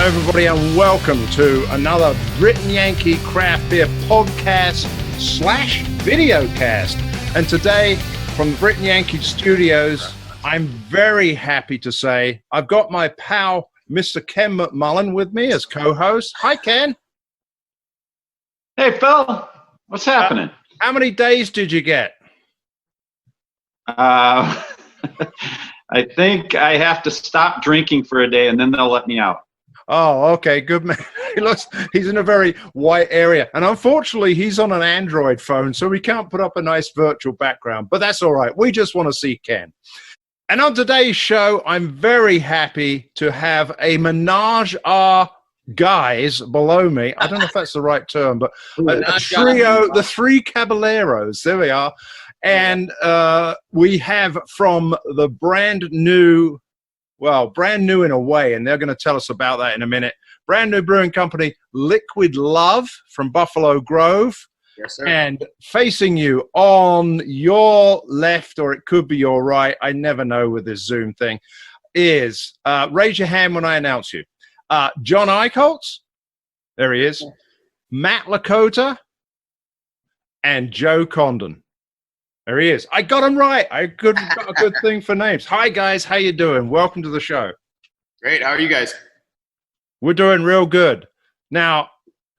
everybody, and welcome to another Brit and Yankee Craft Beer podcast / videocast. And today, from the Brit and Yankee Studios, I'm very happy to say I've got my pal, Mr. Ken McMullen, with me as co-host. Hi, Ken. Hey, Phil. What's happening? How many days did you get? I think I have to stop drinking for a day, and then they'll let me out. Oh, okay, good man. He's in a very white area. And unfortunately, he's on an Android phone, so we can't put up a nice virtual background. But that's all right. We just want to see Ken. And on today's show, I'm very happy to have a menage a guys below me. I don't know if that's the right term, but a trio, the three caballeros. There we are. And we have from the brand new in a way, and they're going to tell us about that in a minute. Brand new brewing company, Liquid Love from Buffalo Grove. Yes, sir. And facing you on your left, or it could be your right, I never know with this Zoom thing, is, raise your hand when I announce you, John Eichholtz, there he is, Matt Lakota, and Joe Condon. There he is. I got him right. I got a good thing for names. Hi, guys. How you doing? Welcome to the show. Great. How are you guys? We're doing real good. Now,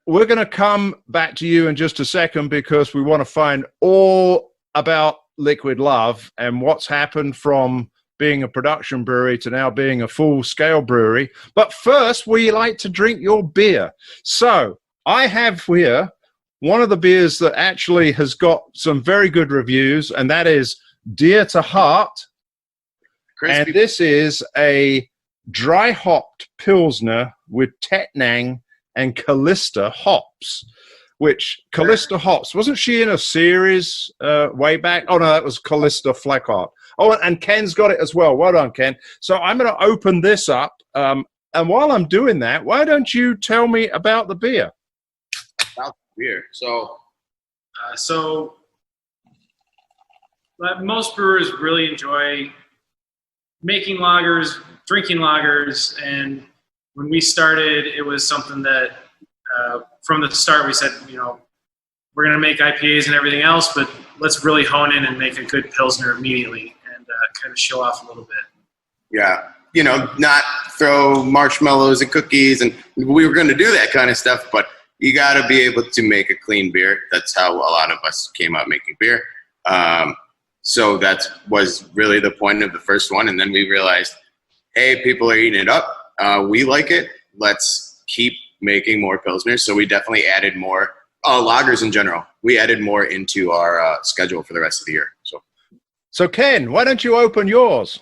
we're going to come back to you in just a second because we want to find all about Liquid Love and what's happened from being a production brewery to now being a full-scale brewery. But first, we like to drink your beer. So I have here one of the beers that actually has got some very good reviews, and that is Dear to Heart. Crispy. And this is a dry-hopped Pilsner with Tettnang and Callista hops, which Callista hops, wasn't she in a series way back? Oh, no, that was Callista Fleckart. Oh, and Ken's got it as well. Well done, Ken. So I'm going to open this up, and while I'm doing that, why don't you tell me about the beer? Beer. So most brewers really enjoy making lagers, drinking lagers, and when we started, it was something that from the start we said, we're going to make IPAs and everything else, but let's really hone in and make a good Pilsner immediately and kind of show off a little bit. Yeah. Not throw marshmallows and cookies, and we were going to do that kind of stuff, but you got to be able to make a clean beer. That's how a lot of us came out making beer. So that was really the point of the first one. And then we realized, hey, people are eating it up. We like it. Let's keep making more Pilsners. So we definitely added more lagers in general. We added more into our schedule for the rest of the year. So Ken, why don't you open yours?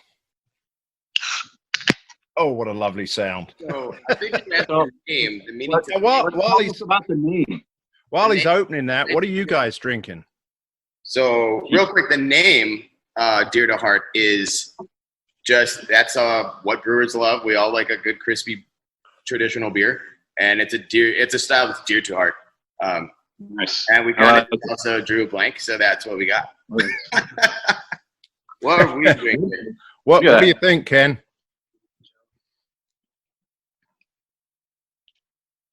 Oh, what a lovely sound. So I think that's the name. The meaning while he's opening that, what are you guys drinking? So real quick, the name Dear to Heart is that's what brewers love. We all like a good crispy traditional beer, and it's a style that's dear to heart. Nice. And we also drew a blank, so that's what we got. What are we drinking? What do you think, Ken?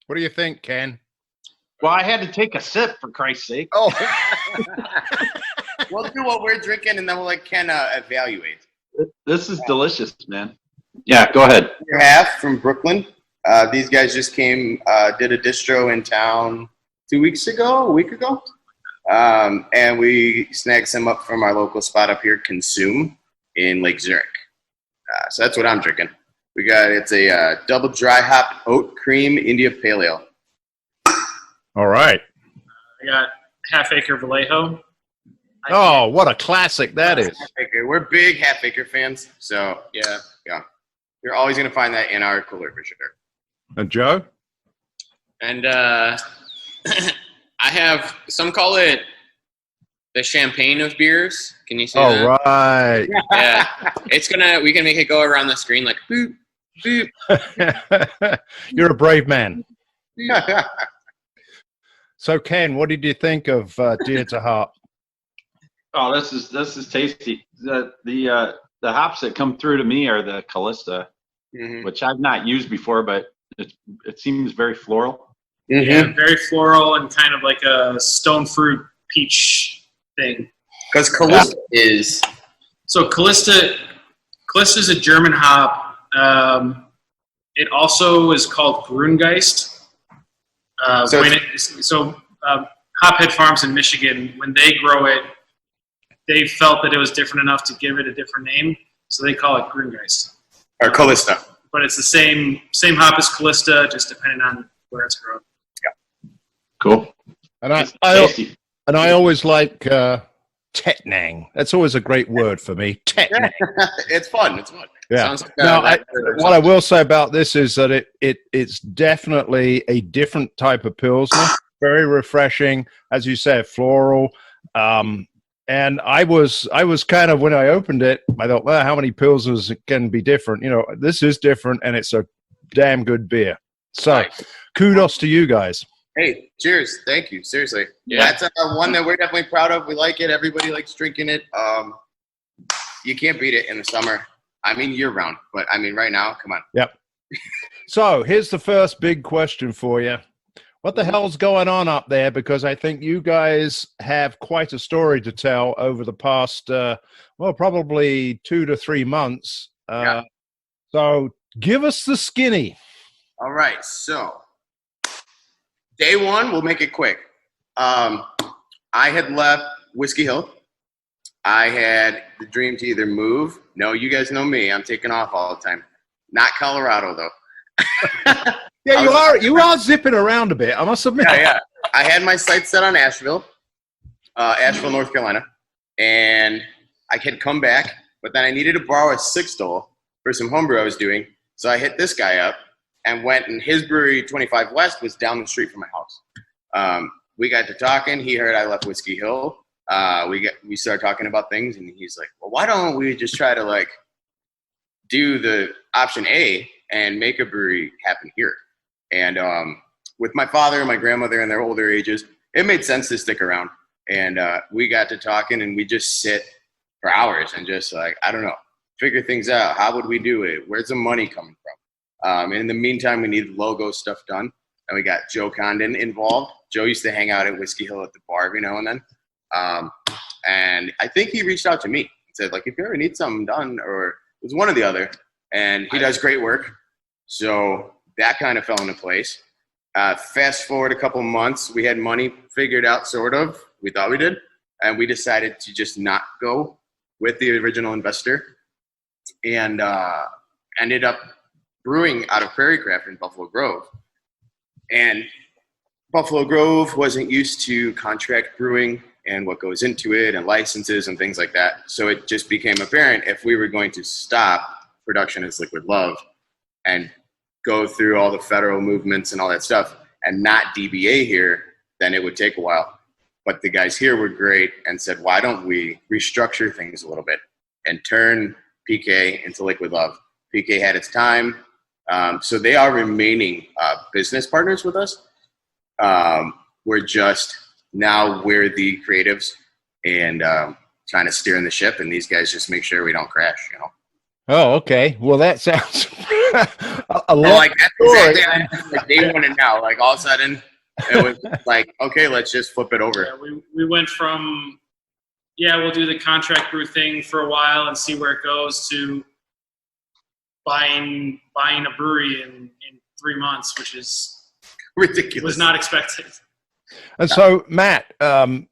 What do you think, Ken? Well, I had to take a sip, for Christ's sake. Oh. We'll do what we're drinking, and then we'll let Ken evaluate. This is delicious, man. Yeah, go ahead. Half from Brooklyn. These guys just came, did a distro in town a week ago. And we snagged some up from our local spot up here, Consume, in Lake Zurich. So that's what I'm drinking. It's a double dry hop oat cream India Pale Ale. All right. I got Half Acre Vallejo. Oh, what a classic that is. Half Acre. We're big Half Acre fans. So, yeah. You're always going to find that in our cooler for sure. And Joe? And I have, some call it the champagne of beers. Can you see that? Oh, right. Yeah. We can make it go around the screen like boop, boop. You're a brave man. So, Ken, what did you think of Dear to Heart? Oh, this is tasty. The hops that come through to me are the Callista, which I've not used before, but It seems very floral. Mm-hmm. Yeah, very floral and kind of like a stone fruit peach thing. Because Callista is. So Callista is a German hop. It also is called Grüngeist. Hophead Farms in Michigan, when they grow it, they felt that it was different enough to give it a different name, so they call it Grüngeist. Or Callista. But it's the same hop as Callista, just depending on where it's grown. Cool. And Tasty. I always like Tetnang. That's always a great word for me. Tetnang. It's fun. It's fun. Yeah. Sounds like Now, what I will say about this is that it's definitely a different type of Pilsner. Very refreshing, as you said, floral. And I was kind of, when I opened it, I thought, well, how many Pilsners can be different? You know, this is different, and it's a damn good beer. So, kudos to you guys. Hey, cheers. Thank you. Seriously. Yeah. That's one that we're definitely proud of. We like it. Everybody likes drinking it. You can't beat it in the summer. I mean, year round. But, I mean, right now, come on. Yep. So, here's the first big question for you. What the hell's going on up there? Because I think you guys have quite a story to tell over the past, probably 2 to 3 months. So give us the skinny. All right. So, day one, we'll make it quick. I had left Whiskey Hill. I had the dream to either move. No, you guys know me. I'm taking off all the time. Not Colorado, though. Yeah, you are zipping around a bit, I must admit. Yeah. I had my sights set on Asheville, North Carolina, and I had come back, but then I needed to borrow a 6-stole for some homebrew I was doing, so I hit this guy up and went, and his brewery, 25 West, was down the street from my house. We got to talking. He heard I left Whiskey Hill. We started talking about things, and he's like, well, why don't we just try to, do the option A and make a brewery happen here? And with my father and my grandmother in their older ages, it made sense to stick around. And we got to talking, and we just sit for hours and just I don't know, figure things out. How would we do it? Where's the money coming from? And in the meantime, we needed logo stuff done. And we got Joe Condon involved. Joe used to hang out at Whiskey Hill at the bar every now and then. And I think he reached out to me and said, if you ever need something done, or it was one or the other. And he does great work. So that kind of fell into place. Fast forward a couple months, we had money figured out, sort of. We thought we did. And we decided to just not go with the original investor, and ended up brewing out of Prairie Craft in Buffalo Grove. And Buffalo Grove wasn't used to contract brewing and what goes into it and licenses and things like that. So it just became apparent if we were going to stop production as Liquid Love and go through all the federal movements and all that stuff and not DBA here, then it would take a while. But the guys here were great and said, why don't we restructure things a little bit and turn PK into Liquid Love? PK had its time. So they are remaining business partners with us. We're the creatives and kind of steering the ship, and these guys just make sure we don't crash, Oh, okay. Well, that sounds a lot. That's exactly they want it now. All of a sudden, it was okay, let's just flip it over. Yeah, we went from, we'll do the contract brew thing for a while and see where it goes, to buying a brewery in 3 months, which is ridiculous. Was not expected. And so, Matt, I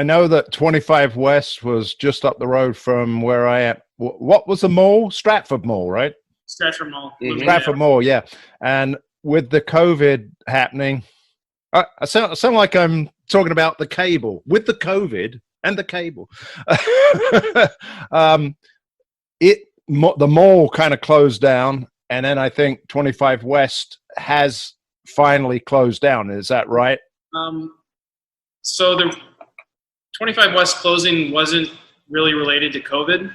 know that 25 West was just up the road from where I am. What was the mall? Stratford Mall, right? Stratford Mall. Mm-hmm. Stratford Mall, yeah. And with the COVID happening, I sound like I'm talking about the cable. With the COVID and the cable, the mall kind of closed down, and then I think 25 West has finally closed down. Is that right? So the 25 West closing wasn't really related to COVID.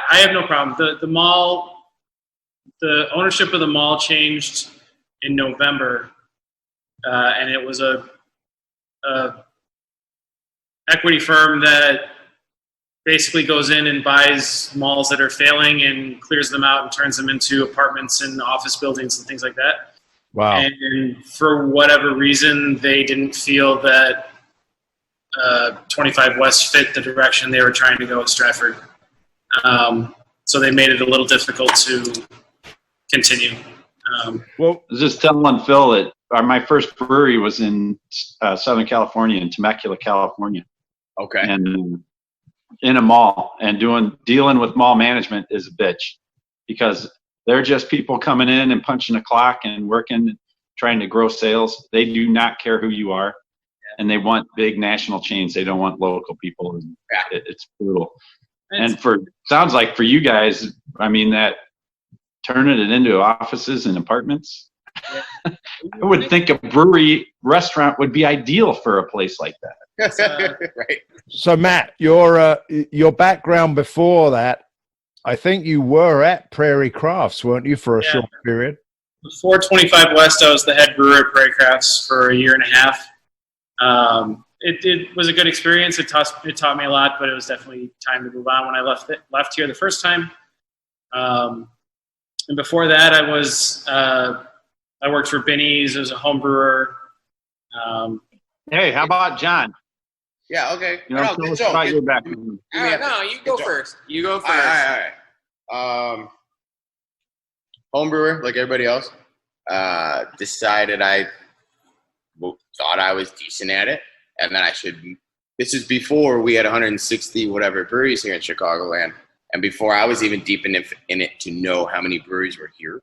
I have no problem. The mall, the ownership of the mall changed in November, and it was a equity firm that basically goes in and buys malls that are failing and clears them out and turns them into apartments and office buildings and things like that. Wow. And for whatever reason, they didn't feel that 25 West fit the direction they were trying to go at Stratford. So they made it a little difficult to continue. Well, I was just telling Phil that my first brewery was in Southern California, in Temecula, California. Okay. And in a mall, and dealing with mall management is a bitch, because they're just people coming in and punching a clock and working, trying to grow sales. They do not care who you are, and they want big national chains. They don't want local people. And it's brutal. And sounds like for you guys, I mean, that turning it into offices and apartments. I would think a brewery restaurant would be ideal for a place like that. Right. So Matt, your background before that, I think you were at Prairie Crafts, weren't you, for a short period? Before 25 West, I was the head brewer at Prairie Crafts for a year and a half. It was a good experience. It taught me a lot, but it was definitely time to move on when I left here the first time. And before that, I worked for Binny's as a home brewer. Hey, how about John? Yeah, okay. You know, tell us about your background. No, you go first. You go first. All right. Home brewer, like everybody else. Decided I thought I was decent at it, and then this is before we had 160 whatever breweries here in Chicagoland, and before I was even deep in it to know how many breweries were here.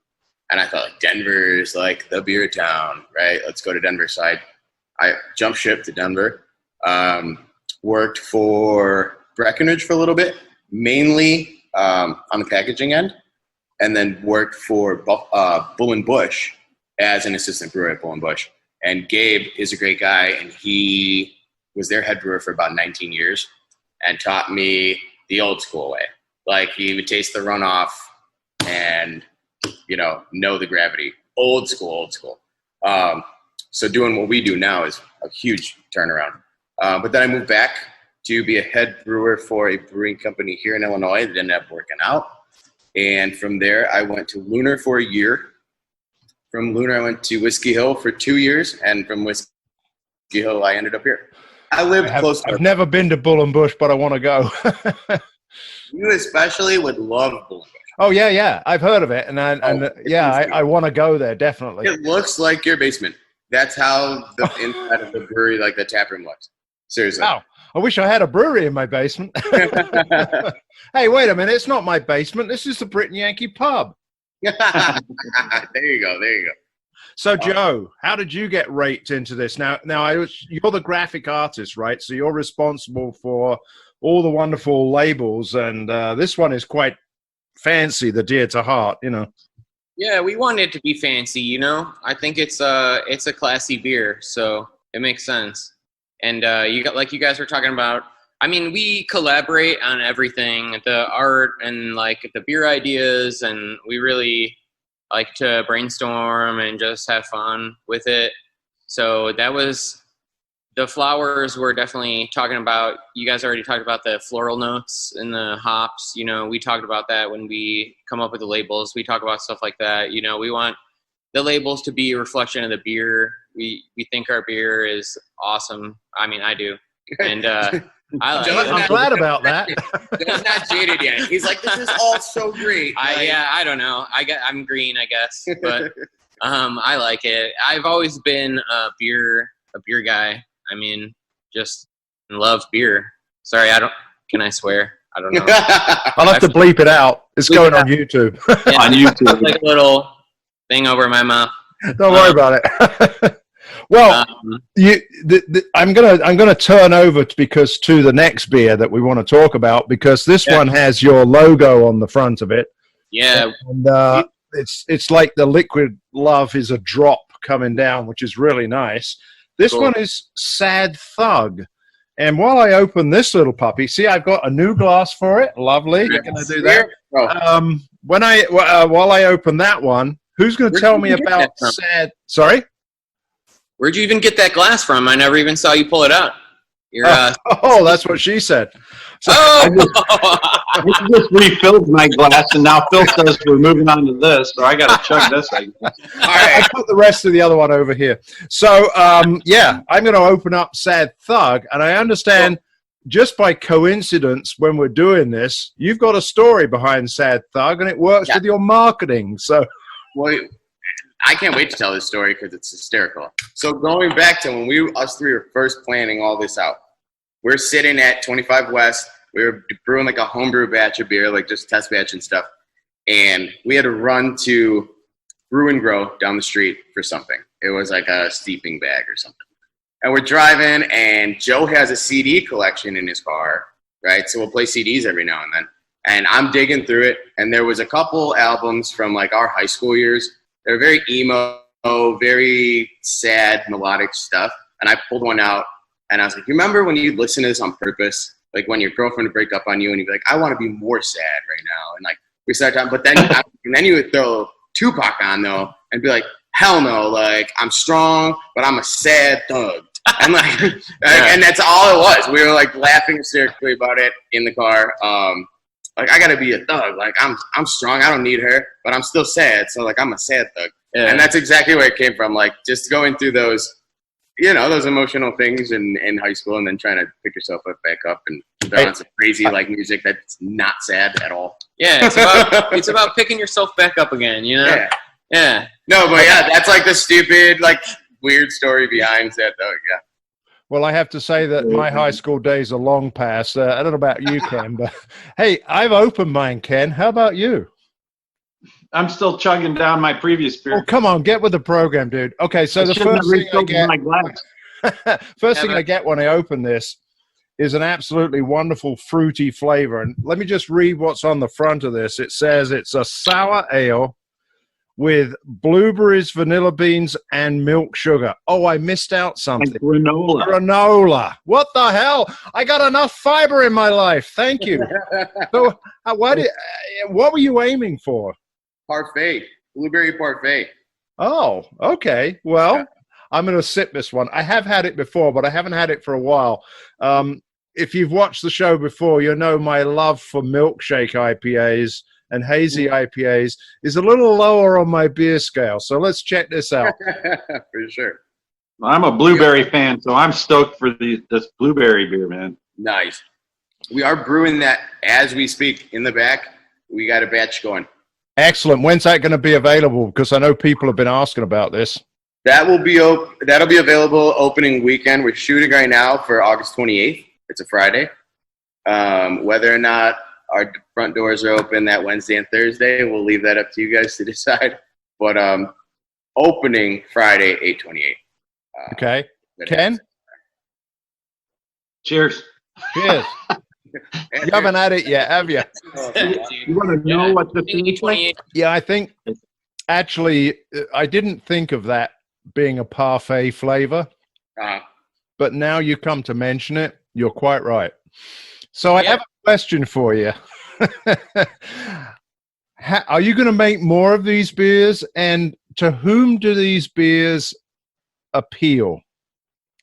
And I thought, like, Denver's like the beer town, right? Let's go to Denver. So I jumped ship to Denver. Worked for Breckenridge for a little bit, mainly on the packaging end, and then worked for Bull & Bush as an assistant brewer at Bull & Bush. And Gabe is a great guy, and he was their head brewer for about 19 years and taught me the old school way. Like, he would taste the runoff and, know the gravity. Old school. So doing what we do now is a huge turnaround. But then I moved back to be a head brewer for a brewing company here in Illinois that ended up working out. And from there, I went to Lunar for a year. From Lunar, I went to Whiskey Hill for 2 years. And from Whiskey Hill, I ended up here. I lived close to I've never been to Bull & Bush, but I want to go. You especially would love Bull & Bush. Oh, yeah. I've heard of it. I want to go there, definitely. It looks like your basement. That's how the inside of the brewery, like the taproom, looks. Seriously. Wow. I wish I had a brewery in my basement. Hey, wait a minute. It's not my basement. This is the Brit and Yankee pub. There you go. So, Joe, how did you get raked into this? Now, you're the graphic artist, right? So you're responsible for all the wonderful labels, and this one is quite fancy, the Dear to Heart, Yeah, we want it to be fancy, I think it's a classy beer, so it makes sense. And you guys were talking about, I mean, we collaborate on everything, the art and like the beer ideas, and we really like to brainstorm and just have fun with it. So that was, the flowers we're definitely talking about. You guys already talked about the floral notes and the hops. We talked about that when we come up with the labels. We talk about stuff like that. We want the labels to be a reflection of the beer. We think our beer is awesome. I mean, I do. And I'm glad about that. Joe's not jaded yet. He's like, this is all so great. I don't know. I'm green, I guess. But I like it. I've always been a beer guy. I mean, just love beer. Sorry, can I swear? I don't know. I'll have to bleep it out. It's going on YouTube. Yeah, on YouTube. Like a little thing over my mouth. Don't worry about it. Well, I'm gonna turn over to the next beer that we want to talk about, because this one has your logo on the front of it. Yeah. And it's like the liquid love is a drop coming down, which is really nice. This one is Sad Thug. And while I open this little puppy, see, I've got a new glass for it. Lovely. Can I do that? While I open that one, who's going to tell me about Sad? Sorry? Where'd you even get that glass from? I never even saw you pull it out. That's what she said. I just refilled my glass, and now Phil says we're moving on to this, so I got to chug this. All right, I put the rest of the other one over here. So, yeah, I'm going to open up Sad Thug, and I understand just by coincidence when we're doing this, you've got a story behind Sad Thug, and it works with your marketing. So, well, I can't wait to tell this story because it's hysterical. So going back to when us three were first planning all this out, we're sitting at 25 West. We were brewing like a homebrew batch of beer, like just test batch and stuff. And we had to run to Brew and Grow down the street for something. It was like a steeping bag or something. And we're driving, and Joe has a CD collection in his car, right? So we'll play CDs every now and then. And I'm digging through it, and there was a couple albums from like our high school years. They're very emo, very sad, melodic stuff. And I pulled one out, and I was like, you remember when you listen to this on purpose? Like when your girlfriend would break up on you, and you'd be like, I want to be more sad right now. And like we started talking, but then and then you would throw Tupac on though, and be like, hell no, like I'm strong, but I'm a sad thug. And like, and that's all it was. We were like laughing hysterically about it in the car. Like I gotta be a thug. Like I'm strong. I don't need her, but I'm still sad. So like I'm a sad thug. Yeah. And that's exactly where it came from. Like just going through those, those emotional things in high school, and then trying to pick yourself back up and throw on some crazy like music that's not sad at all. Yeah, it's about picking yourself back up again. Yeah. No, but yeah, that's like the stupid like weird story behind that though. Yeah. Well, I have to say that my high school days are long past. I don't know about you, Ken, but hey, I've opened mine, Ken. How about you? I'm still chugging down my previous beer. Oh, come on, get with the program, dude. Okay, so the first thing I get when I open this is an absolutely wonderful fruity flavor. And let me just read what's on the front of this. It says it's a sour ale with blueberries, vanilla beans, and milk sugar. Oh, I missed out something. And granola. Granola. What the hell? I got enough fiber in my life. Thank you. So, what were you aiming for? Parfait. Blueberry parfait. Oh, okay. Well, I'm going to sip this one. I have had it before, but I haven't had it for a while. If you've watched the show before, you know my love for milkshake IPAs and hazy IPAs is a little lower on my beer scale. So let's check this out. For sure. Well, I'm a blueberry fan, so I'm stoked for this blueberry beer, man. Nice. We are brewing that as we speak in the back. We got a batch going. Excellent. When's that going to be available? Because I know people have been asking about this. That'll be available opening weekend. We're shooting right now for August 28th. It's a Friday. Whether or not our front doors are open that Wednesday and Thursday, we'll leave that up to you guys to decide. But opening Friday, 8/28. Okay. Ken? Cheers. Cheers. You haven't had it yet, have you? You want to know what the thing is like? Yeah, I think actually I didn't think of that being a parfait flavor. But now you come to mention it, you're quite right. So I have a question for you. Are you going to make more of these beers? And to whom do these beers appeal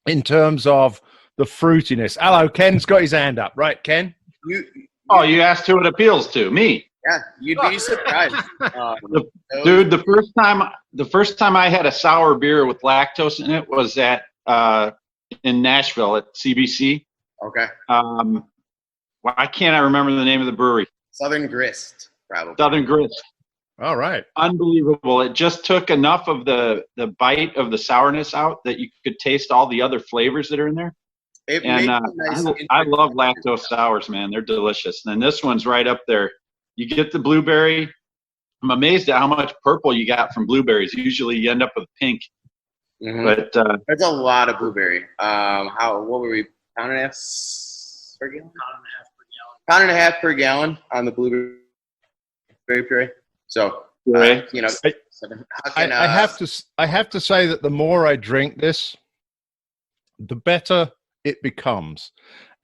in terms of the fruitiness? Hello, Ken's got his hand up. Right, Ken? You asked who it appeals to. Me. Yeah, you'd be surprised. Dude, the first time I had a sour beer with lactose in it was in Nashville at CBC. Okay. Why can't I remember the name of the brewery? Southern Grist, probably. Southern Grist. All right. Unbelievable. It just took enough of the bite of the sourness out that you could taste all the other flavors that are in there. I love lactose sours, man. They're delicious. And this one's right up there. You get the blueberry. I'm amazed at how much purple you got from blueberries. Usually you end up with pink. Mm-hmm. But that's a lot of blueberry. What were we? Pound and a half per gallon? Pound and a half per gallon on the blueberry puree. So, I have to say that the more I drink this, the better it becomes.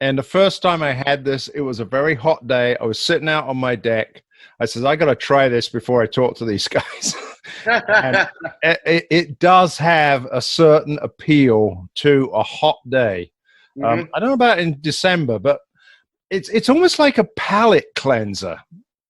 And the first time I had this, it was a very hot day. I was sitting out on my deck. I said, I got to try this before I talk to these guys. And it does have a certain appeal to a hot day. I don't know about in December, but it's almost like a palate cleanser.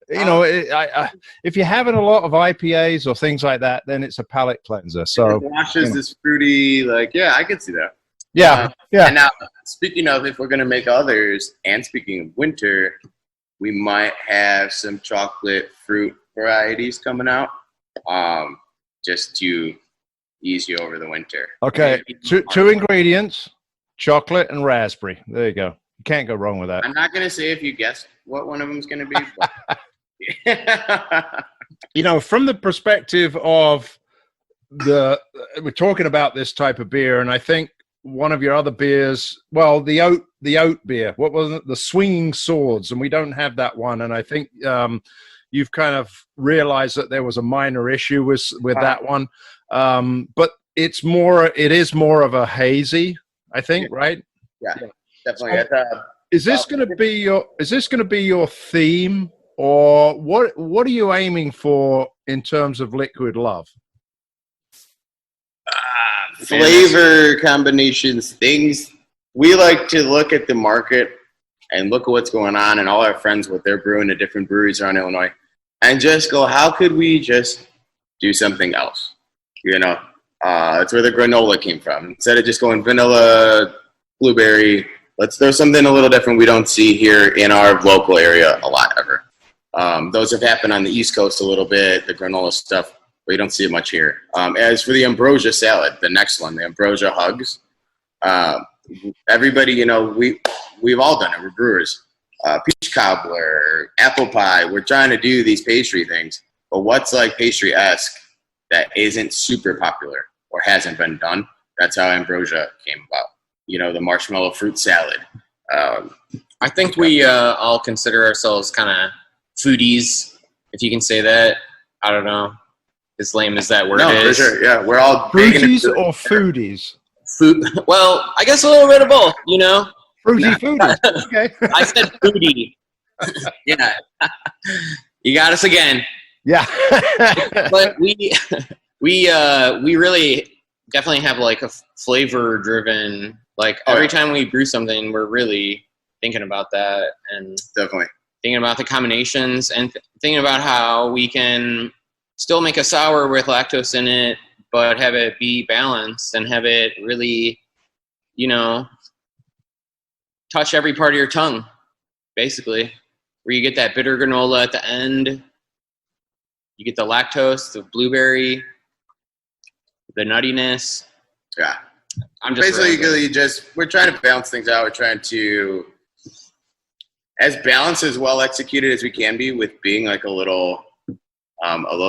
You know, if you're having a lot of IPAs or things like that, then it's a palate cleanser. So it washes this fruity, like, yeah, I can see that. Yeah. And now, speaking of if we're going to make others, and speaking of winter, we might have some chocolate fruit varieties coming out, just to ease you over the winter. Okay, two ingredients, chocolate and raspberry. There you go. You can't go wrong with that. I'm not going to say if you guessed what one of them is going to be. You know, from the perspective of we're talking about this type of beer, and I think one of your other beers, well, the oat beer, what was it? The Swinging Swords, and we don't have that one. And I think you've kind of realized that there was a minor issue with that one. But it is more of a hazy, I think, right? Yeah, definitely. So, is this going to be your theme, or what are you aiming for in terms of Liquid Love? Flavor combinations, things. We like to look at the market and look at what's going on, and all our friends, what they're brewing at different breweries around Illinois, and just go, how could we just do something else? You know, that's where the granola came from. Instead of just going vanilla, blueberry, let's throw something a little different we don't see here in our local area a lot ever. Those have happened on the East Coast a little bit, the granola stuff. We don't see it much here. As for the ambrosia salad, the next one, the ambrosia hugs, everybody, you know, we've all done it. We're brewers. Peach cobbler, apple pie. We're trying to do these pastry things, but what's like pastry-esque that isn't super popular or hasn't been done? That's how ambrosia came about. You know, the marshmallow fruit salad. I think we all consider ourselves kind of foodies, if you can say that. I don't know. As lame as that word is. For sure. Yeah, we're all fruities or foodies. Food. Well, I guess a little bit of both. You know. Fruity foodies. Okay. I said foodie. Yeah. You got us again. Yeah. But we really definitely have like a flavor driven. Like every time we brew something, we're really thinking about that and definitely thinking about the combinations and thinking about how we can still make a sour with lactose in it, but have it be balanced and have it really, you know, touch every part of your tongue, basically. Where you get that bitter granola at the end, you get the lactose, the blueberry, the nuttiness. Yeah. I'm just basically we're trying to balance things out. We're trying to as balanced as well executed as we can be with being like a little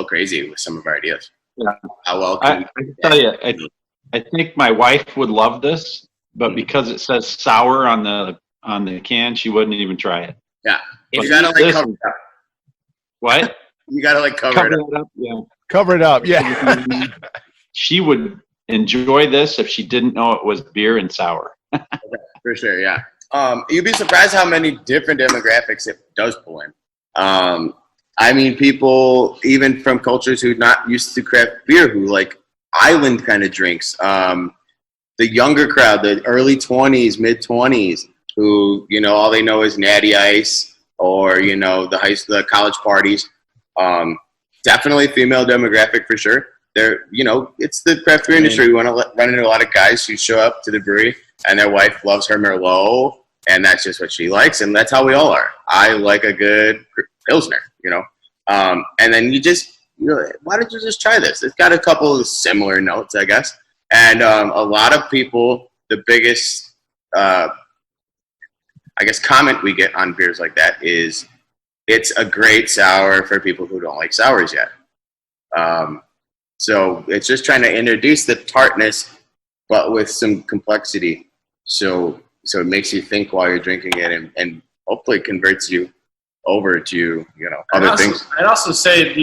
crazy with some of our ideas. Yeah. How well I can tell you, I think my wife would love this, but because it says sour on the can, she wouldn't even try it. Yeah. You gotta like cover it up. What? You gotta like cover it up. Yeah. Cover it up, yeah. She would enjoy this if she didn't know it was beer and sour. Okay, for sure, yeah. You'd be surprised how many different demographics it does pull in. I mean, people even from cultures who are not used to craft beer, who like island kind of drinks. The younger crowd, the early 20s, mid 20s, who, you know, all they know is Natty Ice or, you know, the college parties. Definitely female demographic for sure. They're, you know, it's the craft beer industry. We want to run into a lot of guys who show up to the brewery and their wife loves her Merlot, and that's just what she likes, and that's how we all are. I like a good Pilsner, you know. And then why don't you just try this? It's got a couple of similar notes, I guess. And a lot of people, the biggest, I guess, comment we get on beers like that is it's a great sour for people who don't like sours yet. So it's just trying to introduce the tartness, but with some complexity. So it makes you think while you're drinking it, and hopefully converts you over to, you know, other things. I'd also say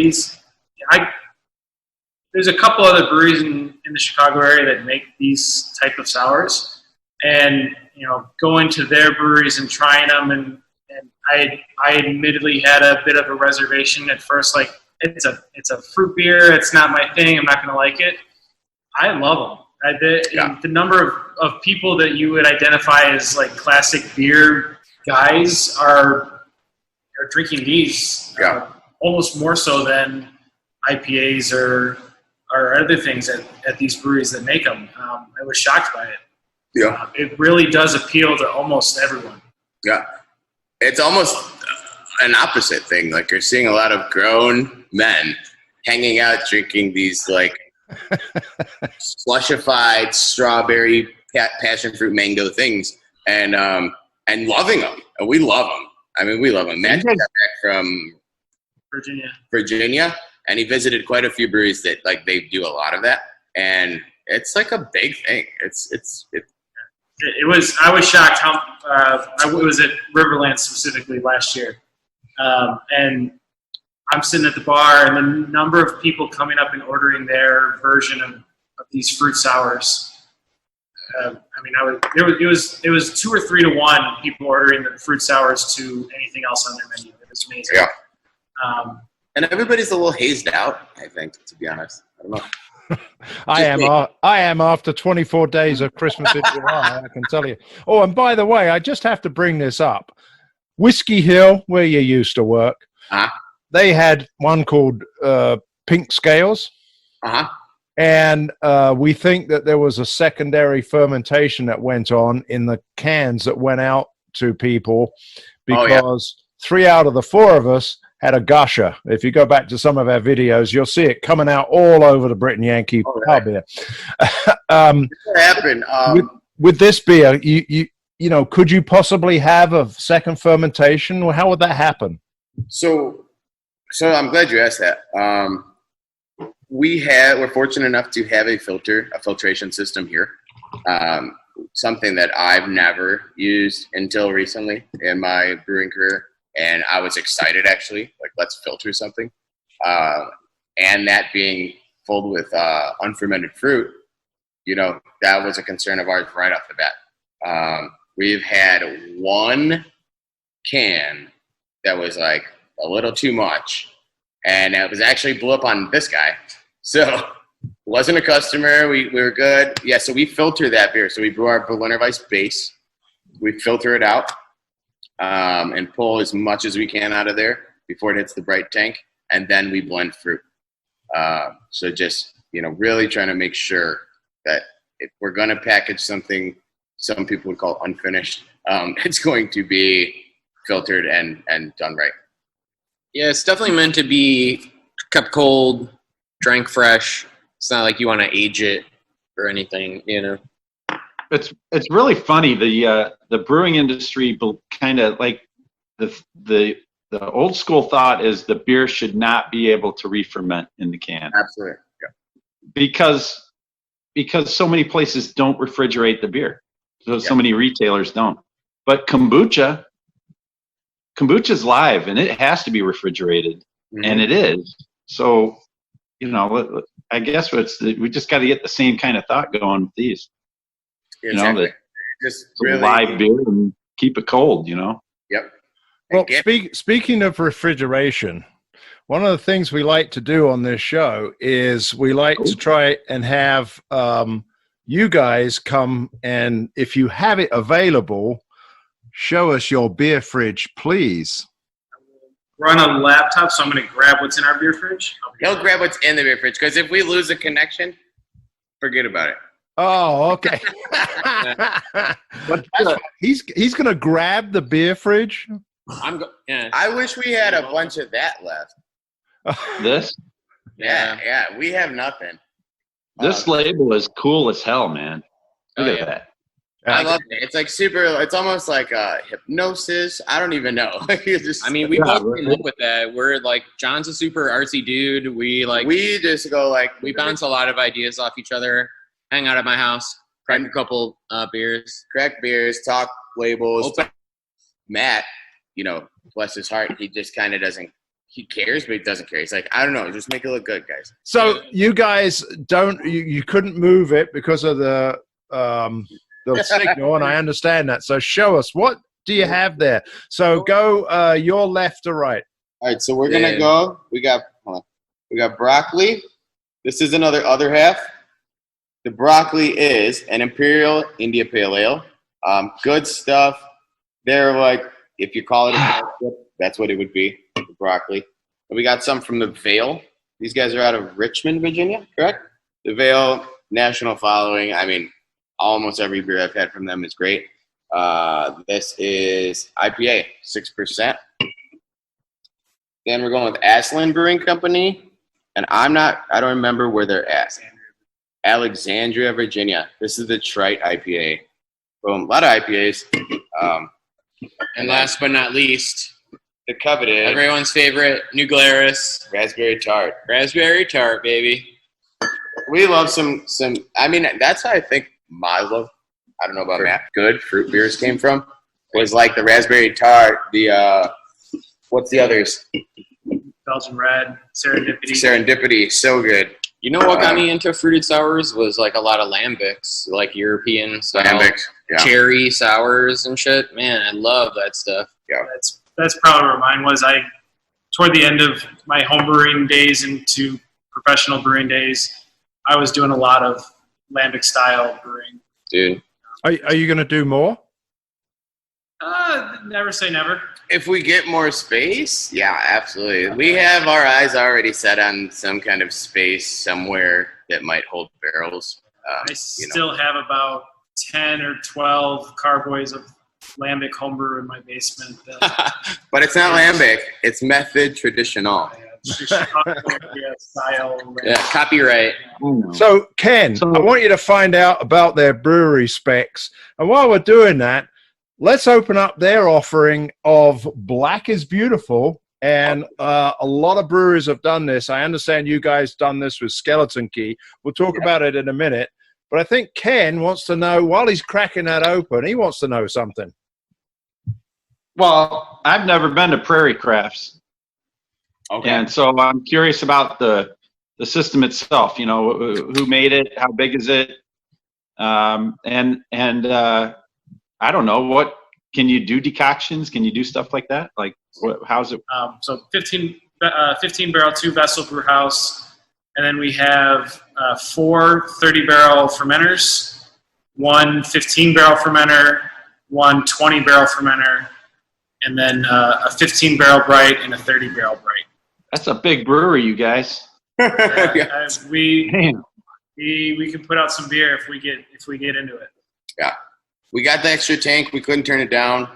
there's a couple other breweries in the Chicago area that make these type of sours, and, you know, going to their breweries and trying them, and I admittedly had a bit of a reservation at first, like it's a fruit beer, it's not my thing, I'm not going to like it. I love them. The number of people that you would identify as like classic beer guys are drinking these almost more so than IPAs or other things at these breweries that make them. I was shocked by it. Yeah. It really does appeal to almost everyone. Yeah. It's almost an opposite thing. Like you're seeing a lot of grown men hanging out drinking these like slushified strawberry, passion fruit, mango things and loving them. And we love them. I mean, we love them. Matt got back from Virginia, and he visited quite a few breweries that like they do a lot of that, and it's like a big thing. I was shocked how I was at Riverland specifically last year, and I'm sitting at the bar, and the number of people coming up and ordering their version of these fruit sours. It was 2 or 3 to 1 people ordering the fruit sours to anything else on their menu. It was amazing. Yeah. And everybody's a little hazed out, I think, to be honest. I don't know. I am after 24 days of Christmas in July, I can tell you. Oh, and by the way, I just have to bring this up. Whiskey Hill, where you used to work, they had one called Pink Scales. And we think that there was a secondary fermentation that went on in the cans that went out to people because 3 out of the 4 of us had a gusher. If you go back to some of our videos, you'll see it coming out all over the Brit and Yankee pub here. What happened? With this beer, you know, could you possibly have a second fermentation? How would that happen? So I'm glad you asked that. We're fortunate enough to have a filtration system here. Something that I've never used until recently in my brewing career. And I was excited, actually, like, let's filter something. And that being filled with unfermented fruit, you know, that was a concern of ours right off the bat. We've had one can that was like a little too much. And it was actually blew up on this guy. So wasn't a customer. We were good. Yeah, so we filter that beer. So we brew our Berliner Weiss base. We filter it out. And pull as much as we can out of there before it hits the bright tank, and then we blend fruit. So just, you know, really trying to make sure that if we're going to package something some people would call unfinished, it's going to be filtered and done right. Yeah, it's definitely meant to be kept cold, drank fresh. It's not like you want to age it or anything, you know. It's really funny. The brewing industry kind of like the old school thought is the beer should not be able to re-ferment in the can. Absolutely. Yeah. Because so many places don't refrigerate the beer. So many retailers don't. But kombucha's live and it has to be refrigerated, and it is. So, you know, I guess we just got to get the same kind of thought going with these. Exactly. You know, that just really live beer and keep it cold, you know? Yep. Well, speaking of refrigeration, one of the things we like to do on this show is we like to try and have you guys come, and if you have it available, show us your beer fridge, please. We're on a laptop, so I'm going to grab what's in our beer fridge. He'll grab what's in the beer fridge, because if we lose a connection, forget about it. Oh, okay. He's going to grab the beer fridge. I wish we had a bunch of that left. This? Yeah. We have nothing. This label is cool as hell, man. Look at that. I love it. It's like super. It's almost like hypnosis. I don't even know. We both came up with that. We're like, John's a super artsy dude. We just go like we bounce a lot of ideas off each other. Hang out at my house, crack a couple beers, talk labels. Matt, you know, bless his heart, he just kind of doesn't. He cares, but he doesn't care. He's like, I don't know, just make it look good, guys. So you guys you couldn't move it because of the signal, and I understand that. So show us, what do you have there? So go your left to right. All right, so we're gonna go. We got broccoli. This is another other half. The broccoli is an Imperial India Pale Ale. Good stuff. They're like if you call it a fellowship, that's what it would be, the broccoli. And we got some from the Vale. These guys are out of Richmond, Virginia, correct? The Vale, national following. I mean, almost every beer I've had from them is great. This is IPA, 6%. Then we're going with Ashland Brewing Company. And I don't remember where they're at. Alexandria, Virginia. This is the Trite IPA. Boom, a lot of IPAs. And last but not least, The coveted everyone's favorite, New Glarus. Raspberry Tart. Raspberry Tart, baby. We love some. I mean, that's how I think my love. I don't know about Matt. Good fruit beers came from was like the Raspberry Tart. The what's the others? Belgian Red, Serendipity. Serendipity, so good. You know what got me into fruited sours was like a lot of lambics, like European style Lambics, yeah. cherry sours and shit. Man, I love that stuff. Yeah. That's probably where mine was. Toward the end of my home brewing days into professional brewing days, I was doing a lot of lambic style brewing. Dude. Are you going to do more? Never say never. If we get more space, yeah, absolutely. We have our eyes already set on some kind of space somewhere that might hold barrels. I still have about 10 or 12 carboys of lambic homebrew in my basement. But it's not lambic. It's method traditional. Style. Yeah, copyright. So, Ken, I want you to find out about their brewery specs. And while we're doing that, let's open up their offering of Black is Beautiful. And a lot of breweries have done this. I understand you guys done this with Skeleton Key. We'll talk about it in a minute. But I think Ken wants to know, while he's cracking that open, he wants to know something. Well, I've never been to Prairie Crafts. Okay. And so I'm curious about the system itself. You know, who made it? How big is it? And I don't know, what can you do? Decoctions? Can you do stuff like that? Like, how's it? So 15 barrel 2 vessel brew house, and then we have 4 30-barrel fermenters, 1 15-barrel fermenter, 1 20-barrel fermenter, and then a 15-barrel bright and a 30-barrel bright. That's a big brewery, you guys. We can put out some beer if we get into it. Yeah. We got the extra tank. We couldn't turn it down.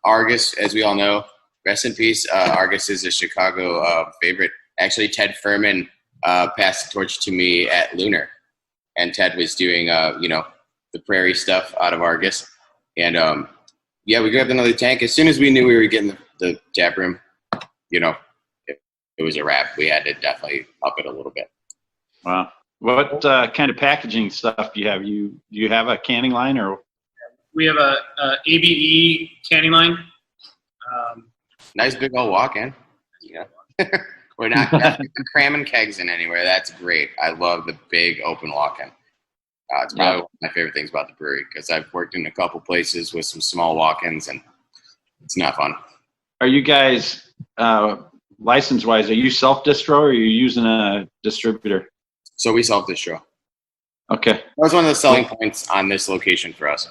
Argus, as we all know, rest in peace. Argus is a Chicago favorite. Actually, Ted Furman passed the torch to me at Lunar. And Ted was doing, the prairie stuff out of Argus. And, we grabbed another tank. As soon as we knew we were getting the tap room, it was a wrap. We had to definitely up it a little bit. Wow. What kind of packaging stuff do you have? Do you have a canning line, or? We have a ABE canning line. Nice big old walk-in. Yeah. We're not cramming kegs in anywhere. That's great. I love the big open walk-in. It's probably one of my favorite things about the brewery, because I've worked in a couple places with some small walk-ins, and it's not fun. Are you guys, license-wise, are you self-distro, or are you using a distributor? So we self-distro. Okay. That was one of the selling points on this location for us,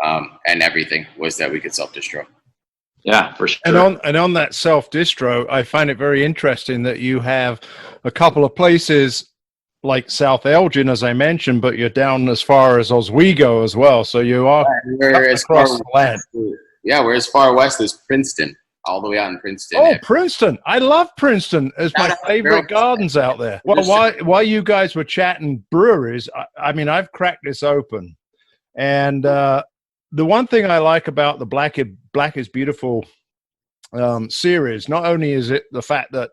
and everything, was that we could self-distro. Yeah, for sure. And on that self-distro, I find it very interesting that you have a couple of places like South Elgin, as I mentioned, but you're down as far as Oswego as well. So you are across the land. Yeah, we're as far west as Princeton, all the way out in Princeton. Oh, Princeton. I love Princeton. It's my favorite gardens out there. Well, while you guys were chatting breweries, I mean, I've cracked this open. And the one thing I like about the Black is Beautiful series, not only is it the fact that,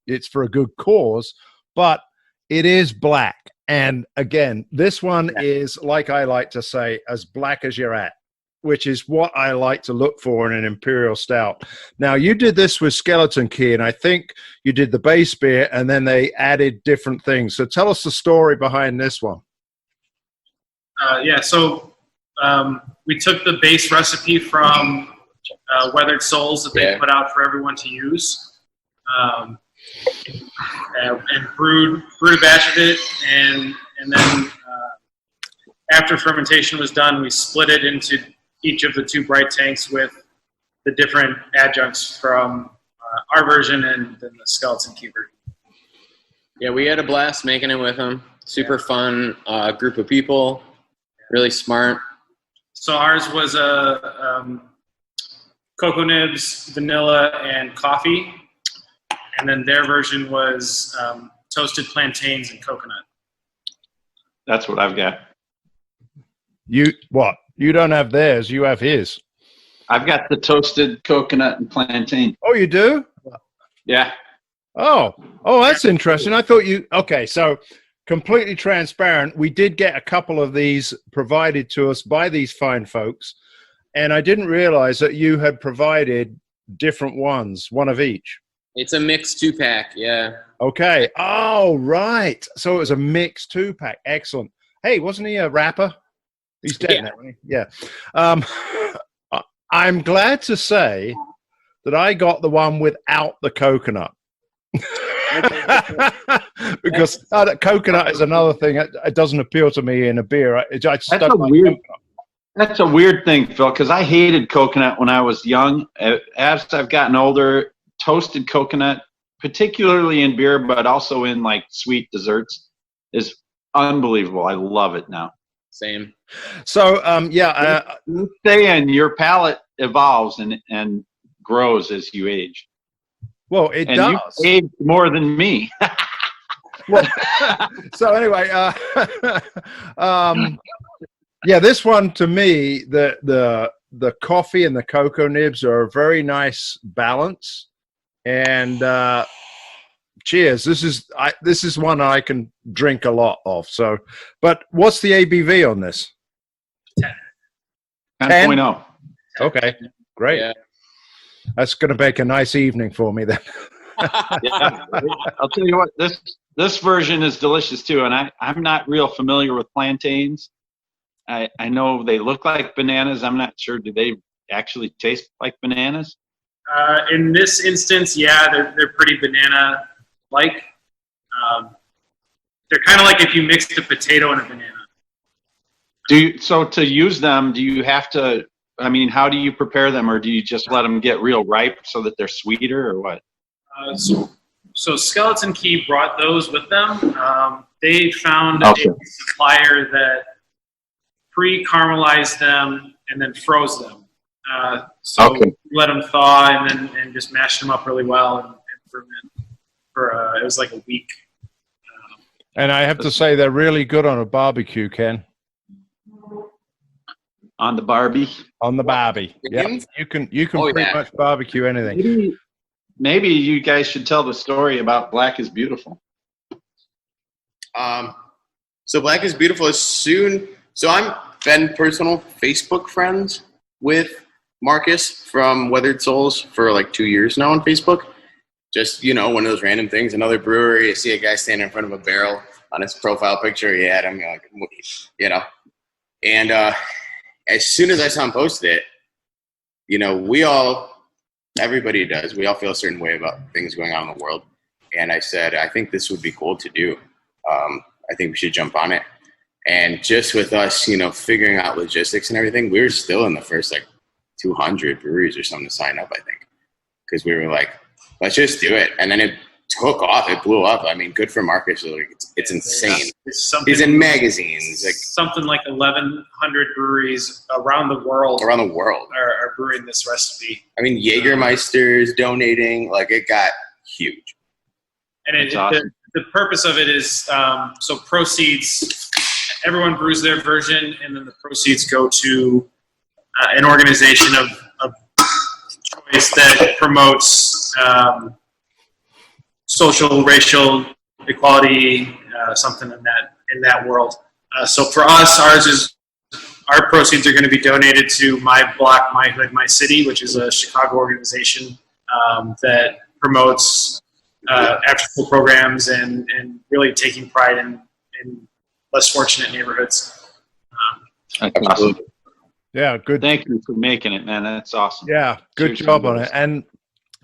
it's for a good cause, but it is black. And again, this one is, like I like to say, as black as you're at, which is what I like to look for in an imperial stout. Now, you did this with Skeleton Key, and I think you did the base beer, and then they added different things. So tell us the story behind this one. So we took the base recipe from Weathered Souls that they put out for everyone to use. And brewed a batch of it, and then after fermentation was done, we split it into each of the 2 bright tanks with the different adjuncts from our version and then the Skeleton Key version. Yeah, we had a blast making it with him. Super fun group of people. Really smart. So ours was cocoa nibs, vanilla, and coffee. And then their version was toasted plantains and coconut. That's what I've got. You don't have theirs, you have his. I've got the toasted coconut and plantain. Oh, you do? Yeah. Oh, that's interesting. I thought okay, so completely transparent. We did get a couple of these provided to us by these fine folks, and I didn't realize that you had provided different ones, one of each. It's a mixed 2-pack, yeah. Okay. Oh, right. So it was a mixed 2-pack. Excellent. Hey, wasn't he a rapper? He's dead now, isn't he? Yeah. I'm glad to say that I got the one without the coconut. Because coconut is another thing. It doesn't appeal to me in a beer. That's a weird thing, Phil, because I hated coconut when I was young. As I've gotten older, toasted coconut, particularly in beer, but also in like sweet desserts, is unbelievable. I love it now. Same. So, and your palate evolves and grows as you age. Well, it and does. You age more than me. Well, so anyway, this one to me, the coffee and the cocoa nibs are a very nice balance. And cheers. This is one I can drink a lot of. So, but what's the ABV on this? 10.0. Okay, great. Yeah. That's going to make a nice evening for me then. Yeah, I'll tell you what, this version is delicious too, and I'm not real familiar with plantains. I know they look like bananas. I'm not sure, do they actually taste like bananas? In this instance, yeah, they're pretty banana-like. They're kind of like if you mixed a potato and a banana. So to use them, do you have to, I mean, how do you prepare them, or do you just let them get real ripe so that they're sweeter, or what? So Skeleton Key brought those with them. They found a supplier that pre-caramelized them and then froze them. Let them thaw and just mashed them up really well and ferment for it was like a week. And I have to say they're really good on a barbecue, Ken. On the Barbie? On the Barbie. Yeah. You can pretty much barbecue anything. Maybe you guys should tell the story about Black is Beautiful. So Black is Beautiful is soon. So I'm been personal Facebook friends with Marcus from Weathered Souls for like 2 years now on Facebook. Just, one of those random things. Another brewery, you see a guy standing in front of a barrel on his profile picture. He had him, And as soon as I saw him post it, everybody does. We all feel a certain way about things going on in the world. And I said, I think this would be cool to do. I think we should jump on it. And just with us, figuring out logistics and everything, we were still in the first 200 breweries or something to sign up, I think. Because we were like, let's just do it. And then it took off. It blew up. I mean, good for Marcus. It's insane. He's in magazines. Something like 1,100 breweries around the world. Are brewing this recipe. I mean, Jägermeister's donating. It got huge. And awesome. The purpose of it is so proceeds. Everyone brews their version, and then the proceeds go to an organization of choice that promotes social, racial equality, something in that world. So for us, our proceeds are going to be donated to My Block, My Hood, My City, which is a Chicago organization that promotes after-school programs and really taking pride in less fortunate neighborhoods. That's awesome. Yeah, good. Thank you for making it, man. That's awesome. Yeah, good job on it. And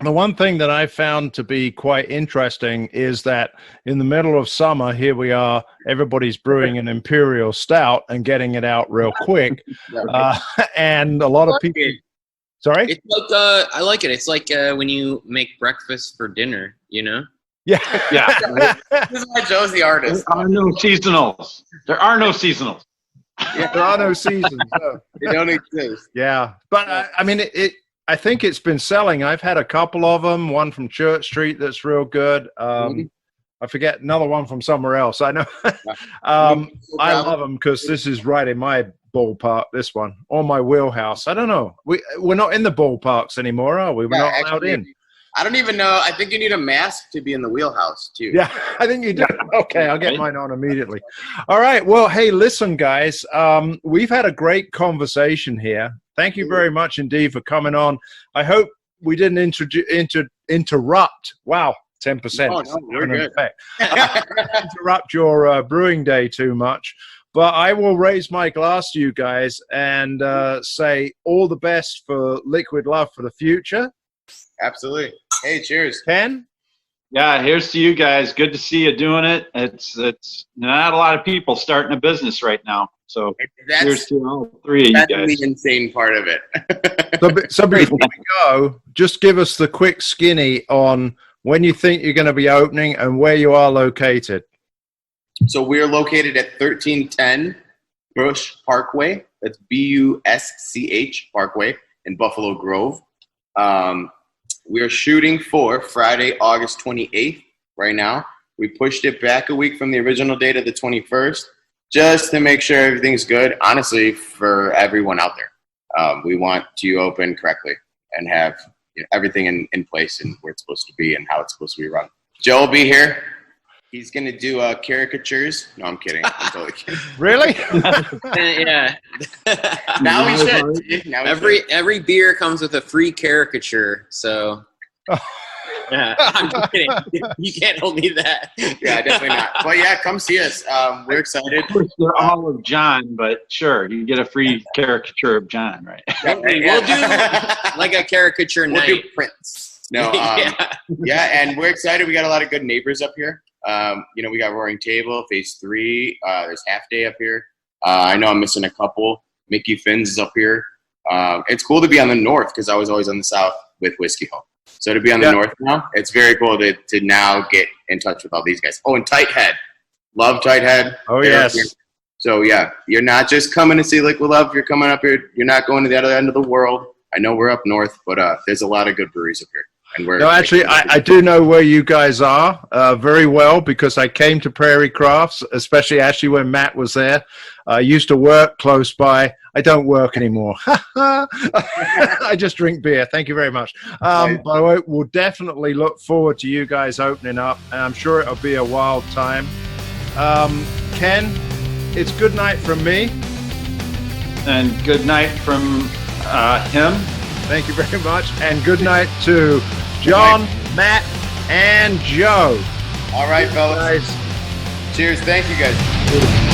the one thing that I found to be quite interesting is that in the middle of summer, here we are, everybody's brewing an imperial stout and getting it out real quick. And a lot of people Sorry? It's like I like it. It's like when you make breakfast for dinner, you know? Yeah. Yeah. This is why Joe's the artist. There are no seasonals. There are no seasonals. There are no seasons. No. They don't exist. Yeah. But I mean, I think it's been selling. I've had a couple of them, one from Church Street that's real good. I forget another one from somewhere else. I know. I love them because this is right in my ballpark, this one, or my wheelhouse. I don't know. We're not in the ballparks anymore, are we? We're not allowed in. I don't even know. I think you need a mask to be in the wheelhouse, too. Yeah, I think you do. Okay, I'll get mine on immediately. All right. Well, hey, listen, guys. We've had a great conversation here. Thank you very much indeed for coming on. I hope we didn't interrupt. Wow, 10%. Oh, no, we're good. Interrupt your brewing day too much. But I will raise my glass to you guys and say all the best for Liquid Love for the future. Absolutely. Hey, cheers. Ken? Yeah, here's to you guys. Good to see you doing it. It's not a lot of people starting a business right now. So here's to all three of you guys. That's the insane part of it. So before we go, just give us the quick skinny on when you think you're going to be opening and where you are located. So we're located at 1310 Bush Parkway. That's Busch Parkway in Buffalo Grove. We're shooting for Friday, August 28th right now. We pushed it back a week from the original date of the 21st just to make sure everything's good, honestly, for everyone out there. We want to open correctly and have everything in place and where it's supposed to be and how it's supposed to be run. Joe will be here. He's going to do caricatures. No, I'm kidding. I'm totally kidding. Really? Yeah. Now we should. Every beer comes with a free caricature, so yeah. I'm just kidding. You can't hold me to that. Yeah, definitely not. But yeah, come see us. We're excited. Of course, they're all of John, but sure, you get a free caricature of John, right? Yeah, We'll do like a caricature night. We'll do prints. No, yeah, and we're excited. We got a lot of good neighbors up here. We got Roaring Table, Phase 3. There's Half Day up here. I know I'm missing a couple. Mickey Finn's is up here. It's cool to be on the north because I was always on the south with Whiskey Hole. So to be on the north now, it's very cool to now get in touch with all these guys. Oh, and Tighthead. Love Tighthead. Oh, yes. So, yeah, you're not just coming to see Liquid Love. You're coming up here. You're not going to the other end of the world. I know we're up north, but there's a lot of good breweries up here. No, actually, I do know where you guys are very well because I came to Prairie Crafts, especially actually when Matt was there. I used to work close by. I don't work anymore. I just drink beer. Thank you very much. By the way, we'll definitely look forward to you guys opening up, and I'm sure it'll be a wild time. Ken, it's good night from me. And good night from him. Thank you very much. And good night to John, Matt, and Joe. All right, fellas. Cheers. Thank you, guys.